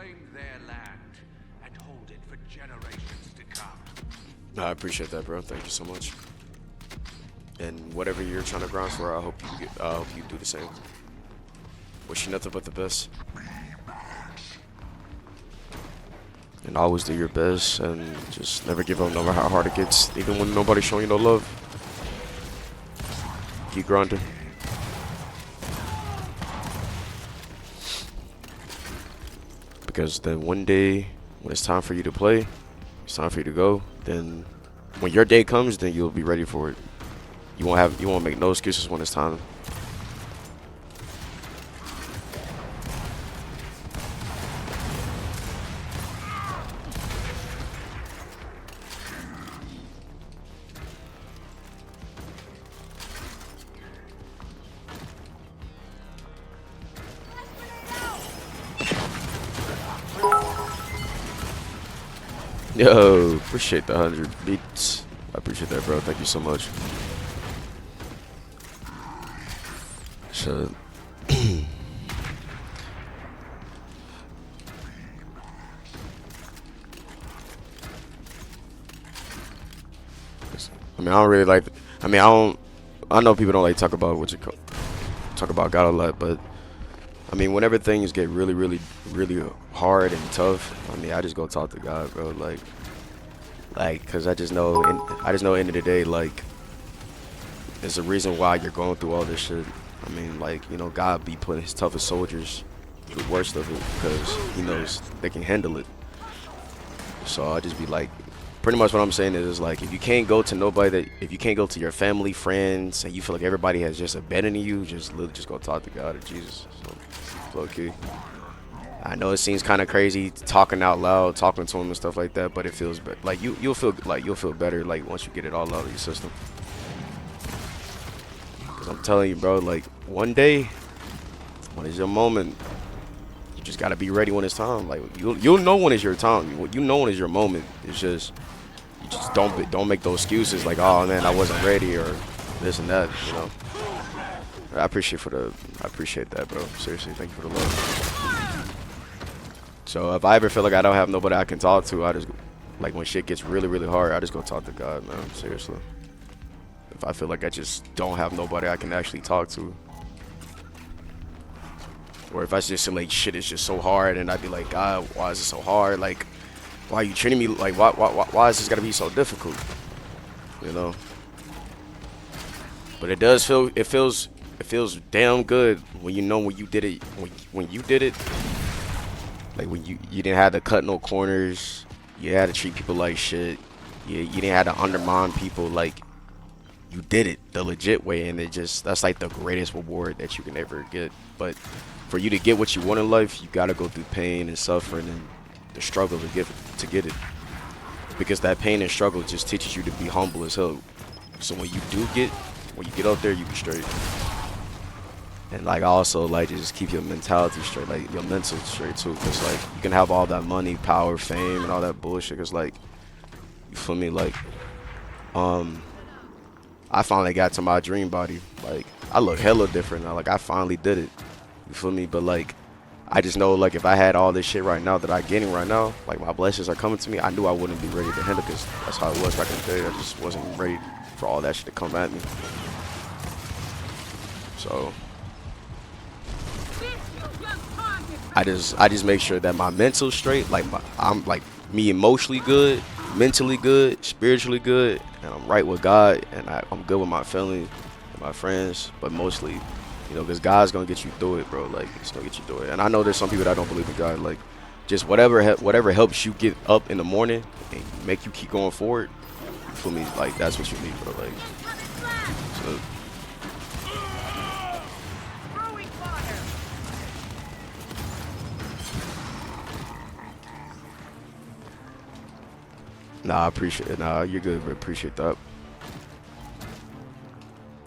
reclaim their land and hold it for generations to come. I appreciate that, bro. Thank you so much. And whatever you're trying to grind for, I hope you do the same. Wish you nothing but the best. And always do your best, and just never give up no matter how hard it gets, even when nobody's showing you no love. Keep grinding. Because then one day, when it's time for you to play, it's time for you to go, then when your day comes, then you'll be ready for it. You won't make no excuses when it's time. Yo, appreciate the 100 beats. I appreciate that, bro. Thank you so much. So, I don't really like. I know people don't like talk about talk about God a lot, but I mean, whenever things get really, really, really hard and tough, I just go talk to God, bro. Cause I just know, at the end of the day, like, there's a reason why you're going through all this shit. I mean, like, God be putting his toughest soldiers through the worst of it because he knows they can handle it. So I just be like, pretty much what I'm saying is like, if you can't go to nobody, if you can't go to your family, friends, and you feel like everybody has just abandoned you, just go talk to God or Jesus. So, low key. I know it seems kind of crazy talking out loud, talking to him and stuff like that, but it feels like you'll feel better like once you get it all out of your system. Cause I'm telling you, bro, like one day, when it's your moment, you just gotta be ready when it's time. Like you'll know when it's your time. You know when it's your moment. It's just you just don't make those excuses like, oh man, I wasn't ready or this and that. I appreciate that, bro. Seriously, thank you for the love. So if I ever feel like I don't have nobody I can talk to, I just, like, when shit gets really, really hard, I just go talk to God, man. Seriously. If I feel like I just don't have nobody I can actually talk to, or if I just feel like shit is just so hard, and I'd be like, God, why is it so hard? Like, why are you treating me like, why is this gotta be so difficult? But it feels damn good when when you did it, when you did it. Like when you didn't have to cut no corners, you had to treat people like shit. You didn't have to undermine people. Like, you did it the legit way, and that's like the greatest reward that you can ever get. But for you to get what you want in life, you gotta go through pain and suffering and the struggle to get it. Because that pain and struggle just teaches you to be humble as hell. So when you get out there, you be straight. And like also like just keep your mentality straight, like your mental straight too, cause like you can have all that money, power, fame, and all that bullshit. Cause like, you feel me? Like, I finally got to my dream body. Like, I look hella different now. Like, I finally did it. You feel me? But like, I just know like if I had all this shit right now that I'm getting right now, like my blessings are coming to me, I knew I wouldn't be ready to handle. Cause that's how it was back in the day. I just wasn't ready for all that shit to come at me. So I just make sure that my mental's straight, like I'm like me emotionally good, mentally good, spiritually good, and I'm right with God, and I'm good with my family and my friends, but mostly, because God's gonna get you through it, bro. Like, it's gonna get you through it. And I know there's some people that don't believe in God. Like, just whatever helps you get up in the morning and make you keep going forward. You feel me? Like, that's what you need, bro. Like, so. Nah, I appreciate it. Nah, you're good, but appreciate that.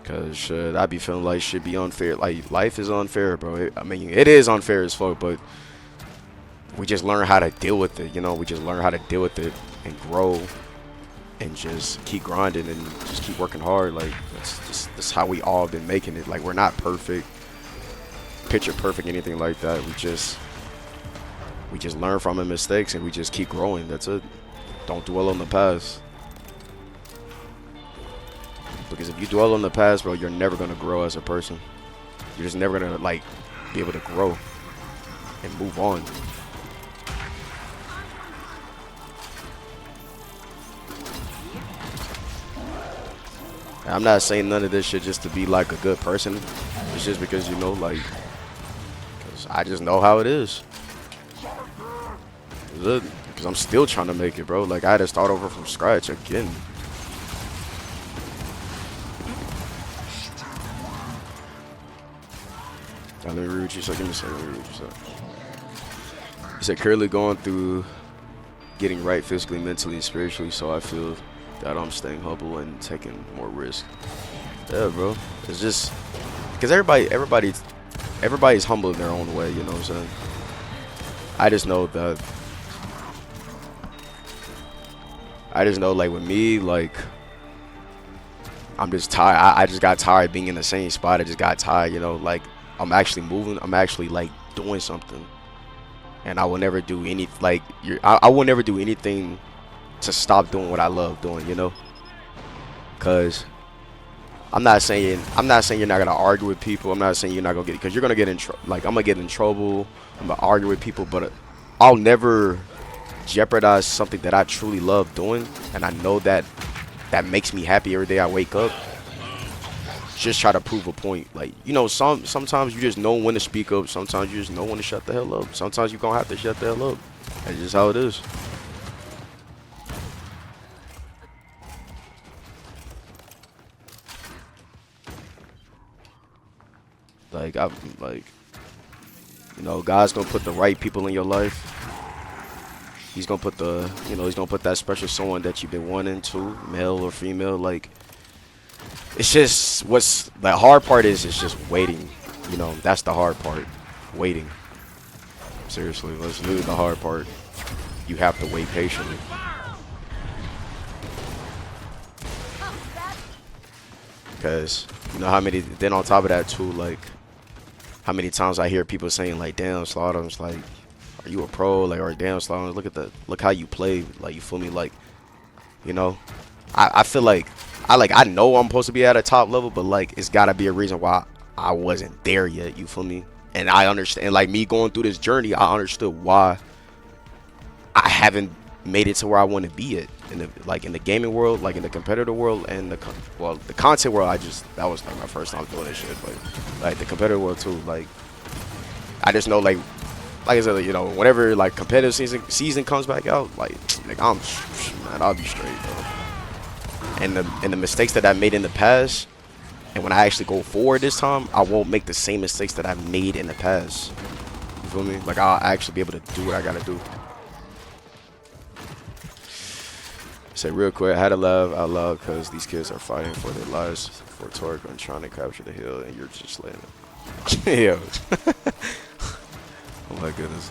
Cause shit, I be feeling like shit be unfair. Like, life is unfair, bro. It is unfair as fuck, but we just learn how to deal with it. We just learn how to deal with it and grow, and just keep grinding and just keep working hard. Like, that's how we all been making it. Like, we're not perfect, picture perfect, anything like that. We just learn from our mistakes and we just keep growing. That's it. Don't dwell on the past. Because if you dwell on the past, bro, you're never gonna grow as a person. You're just never gonna like be able to grow and move on. I'm not saying none of this shit just to be like a good person. It's just because, you know, like, cause I just know how it is. Because I'm still trying to make it, bro. Like, I had to start over from scratch again. Let me read what you said. Give me a second. Let me read what you said. You said currently going through getting right physically, mentally, and spiritually, so I feel that I'm staying humble and taking more risk. Yeah, bro. It's just because everybody's humble in their own way. You know what I'm saying? I just know that. I just know, like, with me, like, I'm just tired. I just got tired being in the same spot. I just got tired, you know, like, I'm actually moving. I'm actually, like, doing something. And I will never do any, like, I will never do anything to stop doing what I love doing, you know? Because I'm not saying you're not going to argue with people. I'm not saying you're not going to get, because you're going to get in trouble. Like, I'm going to get in trouble. I'm going to argue with people. But I'll never jeopardize something that I truly love doing, and I know that makes me happy every day I wake up. Just try to prove a point. Like, you know, sometimes you just know when to speak up. Sometimes you just know when to shut the hell up. Sometimes you're gonna have to shut the hell up. That's just how it is. Like, you know, God's gonna put the right people in your life. He's gonna put he's gonna put that special someone that you've been wanting to, male or female. Like, it's just the hard part is just waiting. You know, that's the hard part, waiting. Seriously, that's literally the hard part. You have to wait patiently. Because you know how many. Then on top of that too, like, how many times I hear people saying like, "Damn, Slaughter's like, are you a pro?" Like, or damn, Sloan, look how you play. Like, you feel me? Like, you know, I feel like I know I'm supposed to be at a top level, but like, it's gotta be a reason why I wasn't there yet. You feel me? And I understand, like, me going through this journey, I understood why I haven't made it to where I want to be at in the gaming world, like in the competitive world, and the content world. That was like my first time doing this shit, but like the competitive world too. Like, I just know, like I said, you know, whenever like competitive season comes back out, like man, I'll be straight, bro. And the mistakes that I made in the past, and when I actually go forward this time, I won't make the same mistakes that I made in the past. You feel me? Like, I'll actually be able to do what I gotta do. Say real quick, I had to laugh out loud because these kids are fighting for their lives for Torque and trying to capture the hill, and you're just letting it. Yo. Oh my goodness.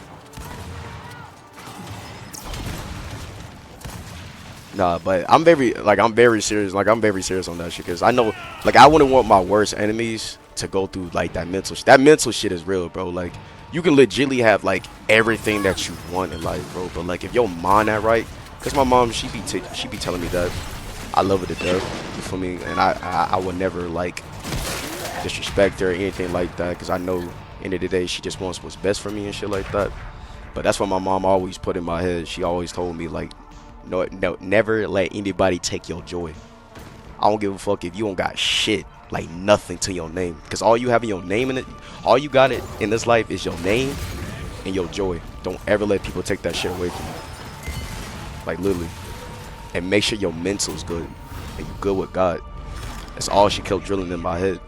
Nah, but I'm very serious. Like, I'm very serious on that shit, because I know, like, I wouldn't want my worst enemies to go through like that mental shit is real, bro. Like, you can legitimately have like everything that you want in life, bro, but like, if your mind not right, because my mom, she be telling me that I love her to death, you feel me, and I would never like disrespect her or anything like that, because I know end of the day she just wants what's best for me and shit like that. But that's what my mom always put in my head. She always told me, like, no, never let anybody take your joy. I don't give a fuck if you don't got shit, like nothing to your name, because all you have in your name in it, all you got it in this life is your name and your joy. Don't ever let people take that shit away from you, like, literally. And make sure your mental's good and you good with God. That's all she kept drilling in my head.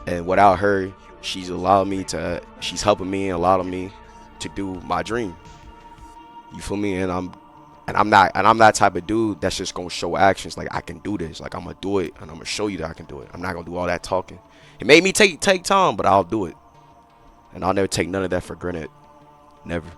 And without her, she's helping me and allowing me to do my dream. You feel me? And I'm that type of dude that's just gonna show actions. Like, I can do this. Like, I'm gonna do it, and I'm gonna show you that I can do it. I'm not gonna do all that talking. It made me take time, but I'll do it. And I'll never take none of that for granted. Never.